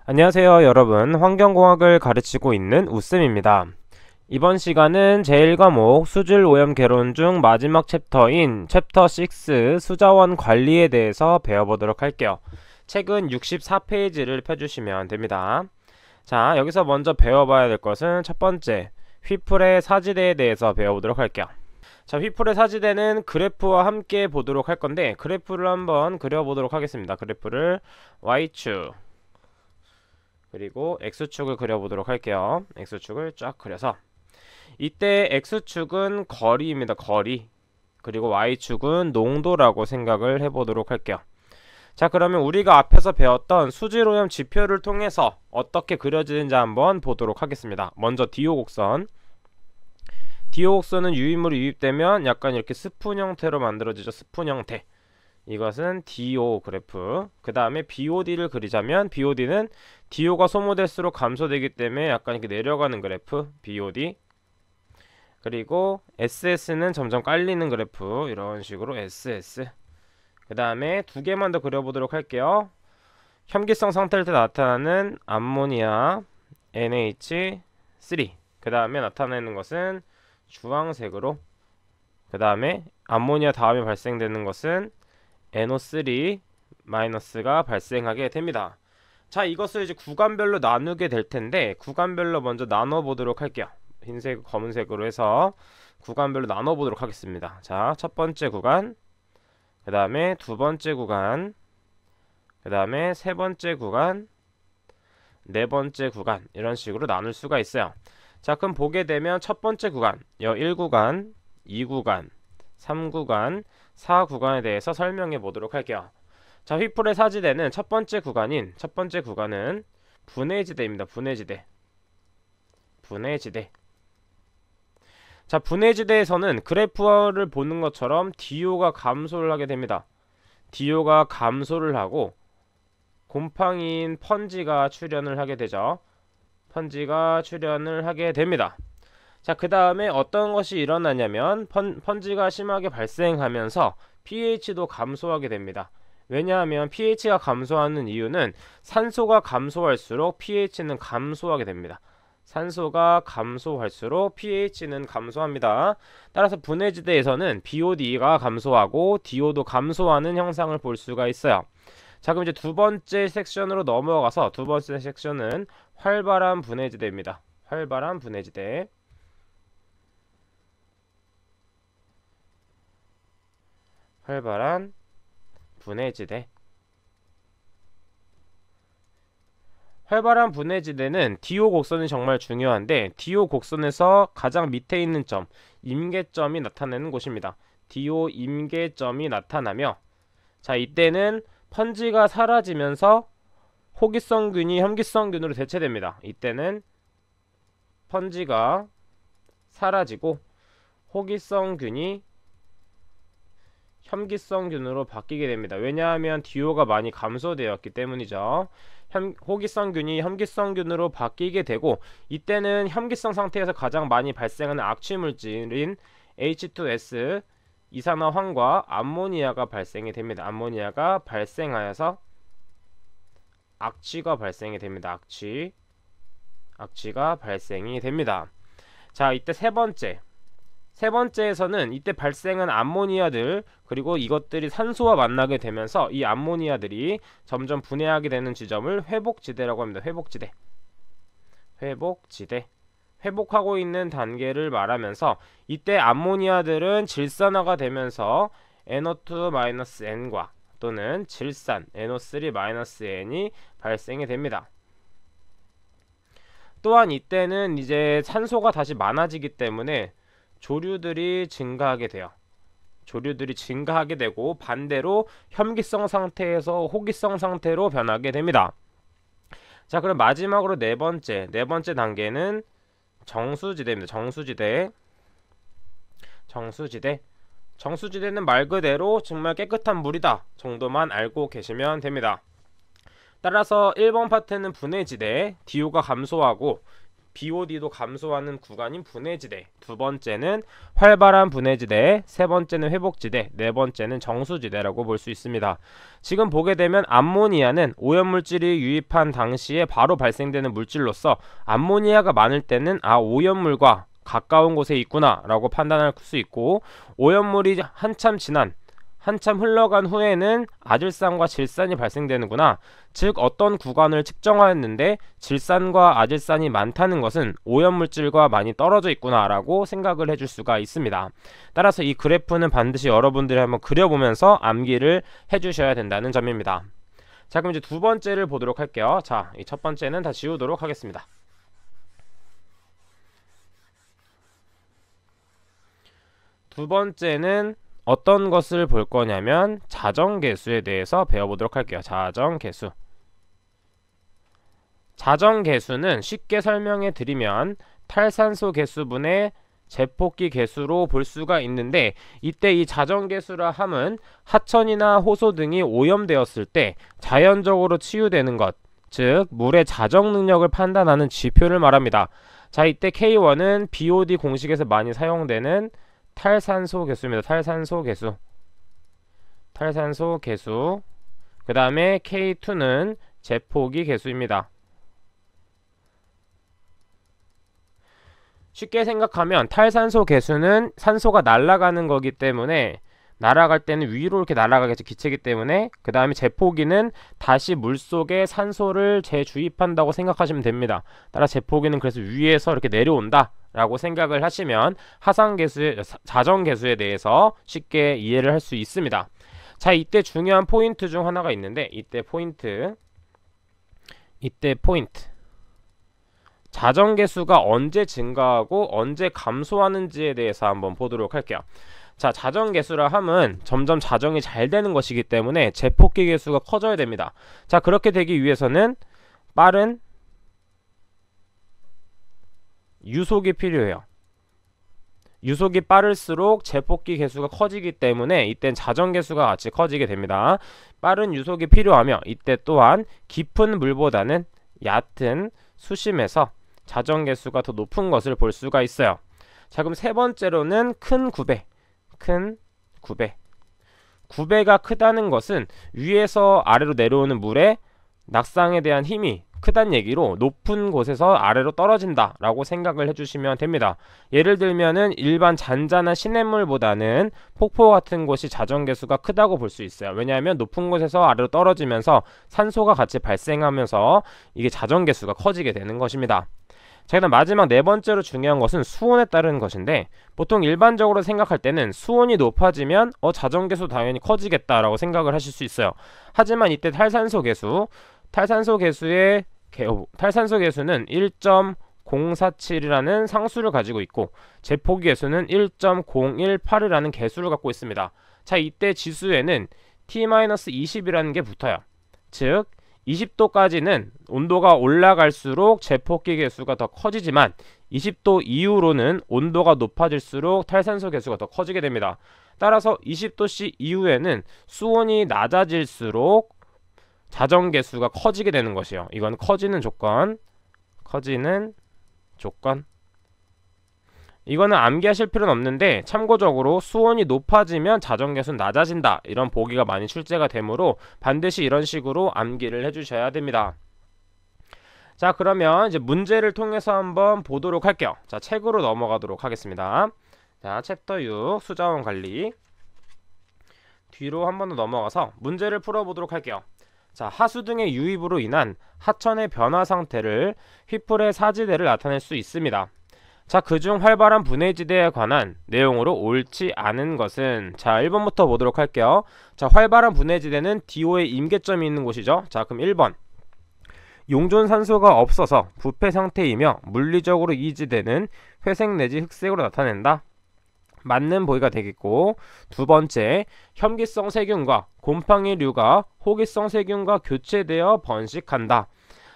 안녕하세요 여러분, 환경공학을 가르치고 있는 우쌤입니다. 이번 시간은 제1과목 수질 오염 개론 중 마지막 챕터인 챕터 6 수자원 관리에 대해서 배워보도록 할게요. 책은 64페이지를 펴주시면 됩니다. 자, 여기서 먼저 배워봐야 될 것은 첫 번째, 휘플의 사지대에 대해서 배워보도록 할게요. 자, 휘플의 사지대는 그래프와 함께 보도록 할 건데, 그래프를 한번 그려보도록 하겠습니다. 그래프를 Y축 그리고 X축을 그려보도록 할게요. X축을 쫙 그려서 이때 X축은 거리입니다. 거리. 그리고 Y축은 농도라고 생각을 해보도록 할게요. 자, 그러면 우리가 앞에서 배웠던 수질오염 지표를 통해서 어떻게 그려지는지 한번 보도록 하겠습니다. 먼저 DO 곡선. DO 곡선은 유입물이 유입되면 약간 이렇게 스푼 형태로 만들어지죠. 스푼 형태. 이것은 DO 그래프. 그 다음에 BOD를 그리자면 BOD는 DO가 소모될수록 감소되기 때문에 약간 이렇게 내려가는 그래프 BOD. 그리고 SS는 점점 깔리는 그래프, 이런 식으로 SS. 그 다음에 두 개만 더 그려보도록 할게요. 혐기성 상태일 때 나타나는 암모니아 NH3. 그 다음에 나타내는 것은 주황색으로. 그 다음에 암모니아 다음에 발생되는 것은 NO3 마이너스가 발생하게 됩니다. 자, 이것을 이제 구간별로 나누게 될 텐데, 구간별로 먼저 나눠 보도록 할게요. 흰색, 검은색으로 해서 구간별로 나눠 보도록 하겠습니다. 자, 첫 번째 구간, 그 다음에 두 번째 구간, 그 다음에 세 번째 구간, 네 번째 구간, 이런 식으로 나눌 수가 있어요. 자, 그럼 보게 되면 첫 번째 구간, 1구간, 2구간, 3구간, 4구간에 대해서 설명해 보도록 할게요. 자, 휘플의 사지대는 첫 번째 구간은 분해지대입니다. 분해지대. 자, 분해지대에서는 그래프를 보는 것처럼 DO가 감소를 하게 됩니다. DO가 감소를 하고 곰팡이인 펀지가 출현을 하게 되죠. 펀지가 출현을 하게 됩니다. 자, 그 다음에 어떤 것이 일어나냐면 펀지가 심하게 발생하면서 pH도 감소하게 됩니다. 왜냐하면 pH가 감소하는 이유는 산소가 감소할수록 pH는 감소하게 됩니다. 산소가 감소할수록 pH는 감소합니다. 따라서 분해지대에서는 BOD가 감소하고 DO도 감소하는 형상을 볼 수가 있어요. 자, 그럼 이제 두 번째 섹션으로 넘어가서 두 번째 섹션은 활발한 분해지대입니다. 활발한 분해지대. 활발한 분해지대. 활발한 분해지대는 DO 곡선이 정말 중요한데, DO 곡선에서 가장 밑에 있는 점, 임계점이 나타나는 곳입니다. DO 임계점이 나타나며, 자, 이때는 펀지가 사라지면서 호기성균이 혐기성균으로 대체됩니다. 이때는 펀지가 사라지고 호기성균이 혐기성균으로 바뀌게 됩니다. 왜냐하면 DO가 많이 감소되었기 때문이죠. 호기성균이 혐기성균으로 바뀌게 되고, 이때는 혐기성 상태에서 가장 많이 발생하는 악취물질인 H2S, 이산화황과 암모니아가 발생이 됩니다. 암모니아가 발생하여서 악취가 발생이 됩니다. 악취가 발생이 됩니다. 자, 이때 세 번째에서는 이때 발생한 암모니아들, 그리고 이것들이 산소와 만나게 되면서 이 암모니아들이 점점 분해하게 되는 지점을 회복지대라고 합니다. 회복지대. 회복하고 있는 단계를 말하면서 이때 암모니아들은 질산화가 되면서 NO2-N과 또는 질산 NO3-N이 발생이 됩니다. 또한 이때는 이제 산소가 다시 많아지기 때문에 조류들이 증가하게 되고, 반대로 혐기성 상태에서 호기성 상태로 변하게 됩니다. 자, 그럼 마지막으로 네 번째 단계는 정수지대입니다. 정수지대는 말 그대로 정말 깨끗한 물이다 정도만 알고 계시면 됩니다. 따라서 1번 파트는 분해지대, DO가 감소하고 BOD도 감소하는 구간인 분해지대, 두 번째는 활발한 분해지대, 세 번째는 회복지대, 네 번째는 정수지대라고 볼 수 있습니다. 지금 보게 되면 암모니아는 오염물질이 유입한 당시에 바로 발생되는 물질로서 암모니아가 많을 때는 오염물과 가까운 곳에 있구나 라고 판단할 수 있고, 오염물이 한참 흘러간 후에는 아질산과 질산이 발생되는구나, 즉 어떤 구간을 측정하였는데 질산과 아질산이 많다는 것은 오염물질과 많이 떨어져 있구나 라고 생각을 해줄 수가 있습니다. 따라서 이 그래프는 반드시 여러분들이 한번 그려보면서 암기를 해주셔야 된다는 점입니다. 자, 그럼 이제 두 번째를 보도록 할게요. 자, 이 첫 번째는 다 지우도록 하겠습니다. 두 번째는 어떤 것을 볼 거냐면 자정계수에 대해서 배워보도록 할게요. 자정계수. 자정계수는 쉽게 설명해 드리면 탈산소 계수분의 제폭기 계수로 볼 수가 있는데, 이때 이 자정계수라 함은 하천이나 호소 등이 오염되었을 때 자연적으로 치유되는 것, 즉 물의 자정 능력을 판단하는 지표를 말합니다. 자, 이때 K1은 BOD 공식에서 많이 사용되는 탈산소 계수입니다. 탈산소 계수. 그 다음에 K2는 제폭기 계수입니다. 쉽게 생각하면 탈산소 계수는 산소가 날아가는 거기 때문에, 날아갈 때는 위로 이렇게 날아가겠죠, 기체이기 때문에. 그 다음에 제폭기는 다시 물속에 산소를 재주입한다고 생각하시면 됩니다. 따라 제폭기는 그래서 위에서 이렇게 내려온다 라고 생각을 하시면 자정계수에 대해서 쉽게 이해를 할 수 있습니다. 자, 이때 중요한 포인트 중 하나가 있는데, 이때 포인트 자정계수가 언제 증가하고 언제 감소하는지에 대해서 한번 보도록 할게요. 자, 자정계수라 함은 점점 자정이 잘 되는 것이기 때문에 제폭기 계수가 커져야 됩니다. 자, 그렇게 되기 위해서는 빠른 유속이 필요해요. 유속이 빠를수록 제폭기 계수가 커지기 때문에 이땐 자정계수가 같이 커지게 됩니다. 빠른 유속이 필요하며, 이때 또한 깊은 물보다는 얕은 수심에서 자정계수가 더 높은 것을 볼 수가 있어요. 자, 그럼 세 번째로는 큰 구배가 크다는 것은 위에서 아래로 내려오는 물의 낙상에 대한 힘이 크단 얘기로 높은 곳에서 아래로 떨어진다 라고 생각을 해주시면 됩니다. 예를 들면은 일반 잔잔한 시냇물보다는 폭포 같은 곳이 자정계수가 크다고 볼 수 있어요. 왜냐하면 높은 곳에서 아래로 떨어지면서 산소가 같이 발생하면서 이게 자정계수가 커지게 되는 것입니다. 자, 그다음 마지막 네 번째로 중요한 것은 수온에 따른 것인데, 보통 일반적으로 생각할 때는 수온이 높아지면 자정계수 당연히 커지겠다라고 생각을 하실 수 있어요. 하지만 이때 탈산소 계수는 1.047이라는 상수를 가지고 있고, 제폭기 계수는 1.018이라는 개수를 갖고 있습니다. 자, 이때 지수에는 T-20이라는 게 붙어요. 즉 20도까지는 온도가 올라갈수록 제폭기 계수가 더 커지지만 20도 이후로는 온도가 높아질수록 탈산소 계수가 더 커지게 됩니다. 따라서 20도씨 이후에는 수온이 낮아질수록 자정계수가 커지게 되는 것이요. 이건 커지는 조건. 이거는 암기하실 필요는 없는데, 참고적으로 수온이 높아지면 자정계수는 낮아진다, 이런 보기가 많이 출제가 되므로 반드시 이런 식으로 암기를 해주셔야 됩니다. 자, 그러면 이제 문제를 통해서 한번 보도록 할게요. 자, 책으로 넘어가도록 하겠습니다. 자, 챕터 6 수자원 관리 뒤로 한 번 더 넘어가서 문제를 풀어보도록 할게요. 자, 하수 등의 유입으로 인한 하천의 변화 상태를 휘플의 사지대를 나타낼 수 있습니다. 자, 그중 활발한 분해지대에 관한 내용으로 옳지 않은 것은, 자, 1번부터 보도록 할게요. 자, 활발한 분해지대는 DO의 임계점이 있는 곳이죠. 자, 그럼 1번, 용존산소가 없어서 부패 상태이며 물리적으로 이 지대는 회색 내지 흑색으로 나타낸다. 맞는 보기가 되겠고, 두 번째, 혐기성 세균과 곰팡이류가 호기성 세균과 교체되어 번식한다.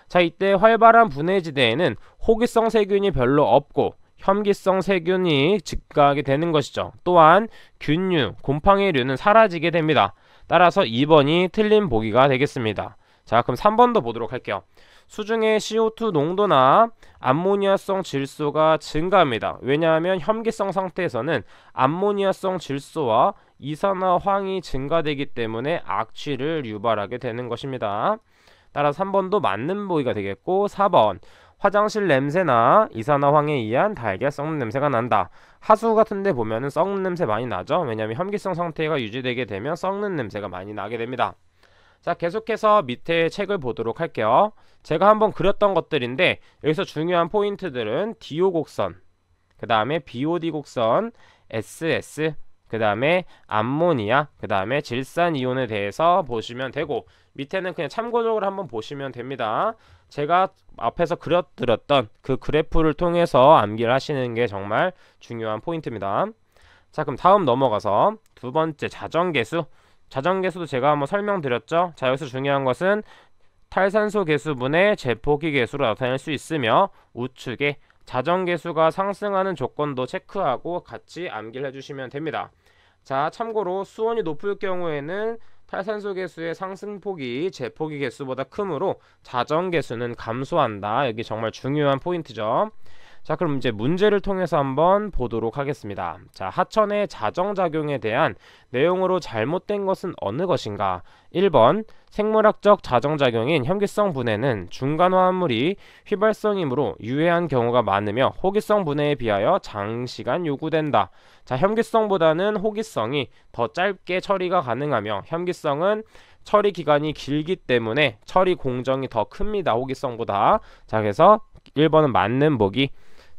자, 이때 활발한 분해지대에는 호기성 세균이 별로 없고 혐기성 세균이 증가하게 되는 것이죠. 또한 균류, 곰팡이류는 사라지게 됩니다. 따라서 2번이 틀린 보기가 되겠습니다. 자, 그럼 3번도 보도록 할게요. 수중의 CO2 농도나 암모니아성 질소가 증가합니다. 왜냐하면 혐기성 상태에서는 암모니아성 질소와 이산화황이 증가되기 때문에 악취를 유발하게 되는 것입니다. 따라서 3번도 맞는 보기가 되겠고, 4번 화장실 냄새나 이산화황에 의한 달걀 썩는 냄새가 난다. 하수 같은 데 보면은 썩는 냄새 많이 나죠. 왜냐하면 혐기성 상태가 유지되게 되면 썩는 냄새가 많이 나게 됩니다. 자, 계속해서 밑에 책을 보도록 할게요. 제가 한번 그렸던 것들인데 여기서 중요한 포인트들은 DO 곡선, 그 다음에 BOD 곡선, SS, 그 다음에 암모니아, 그 다음에 질산이온에 대해서 보시면 되고, 밑에는 그냥 참고적으로 한번 보시면 됩니다. 제가 앞에서 그려드렸던 그 그래프를 통해서 암기를 하시는 게 정말 중요한 포인트입니다. 자, 그럼 다음 넘어가서 두 번째 자정계수. 자정계수도 제가 한번 설명드렸죠. 자, 여기서 중요한 것은 탈산소 계수분의 제포기 계수로 나타낼 수 있으며, 우측에 자정계수가 상승하는 조건도 체크하고 같이 암기를 해주시면 됩니다. 자, 참고로 수온이 높을 경우에는 탈산소 계수의 상승폭이 제포기 계수보다 크므로 자정계수는 감소한다. 여기 정말 중요한 포인트죠. 자, 그럼 이제 문제를 통해서 한번 보도록 하겠습니다. 자, 하천의 자정작용에 대한 내용으로 잘못된 것은 어느 것인가? 1번 생물학적 자정작용인 혐기성 분해는 중간화합물이 휘발성이므로 유해한 경우가 많으며 호기성 분해에 비하여 장시간 요구된다. 자, 혐기성보다는 호기성이 더 짧게 처리가 가능하며 혐기성은 처리 기간이 길기 때문에 처리 공정이 더 큽니다. 호기성보다. 자, 그래서 1번은 맞는 보기.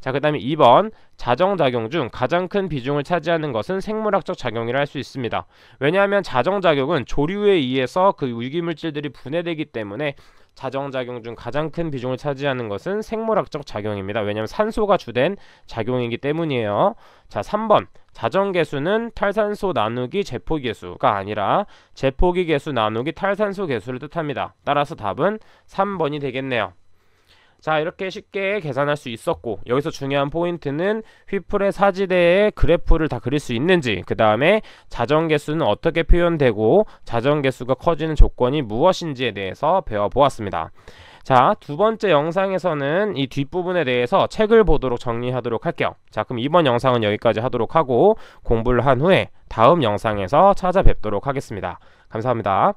자, 그 다음에 2번 자정작용 중 가장 큰 비중을 차지하는 것은 생물학적 작용이라 할 수 있습니다. 왜냐하면 자정작용은 조류에 의해서 그 유기물질들이 분해되기 때문에 자정작용 중 가장 큰 비중을 차지하는 것은 생물학적 작용입니다. 왜냐하면 산소가 주된 작용이기 때문이에요. 자, 3번 자정계수는 탈산소 나누기 제포기계수가 아니라 제포기계수 나누기 탈산소 계수를 뜻합니다. 따라서 답은 3번이 되겠네요. 자, 이렇게 쉽게 계산할 수 있었고, 여기서 중요한 포인트는 휘플의 사지대의 그래프를 다 그릴 수 있는지, 그 다음에 자정계수는 어떻게 표현되고 자정계수가 커지는 조건이 무엇인지에 대해서 배워보았습니다. 자, 두 번째 영상에서는 이 뒷부분에 대해서 책을 보도록 정리하도록 할게요. 자, 그럼 이번 영상은 여기까지 하도록 하고 공부를 한 후에 다음 영상에서 찾아뵙도록 하겠습니다. 감사합니다.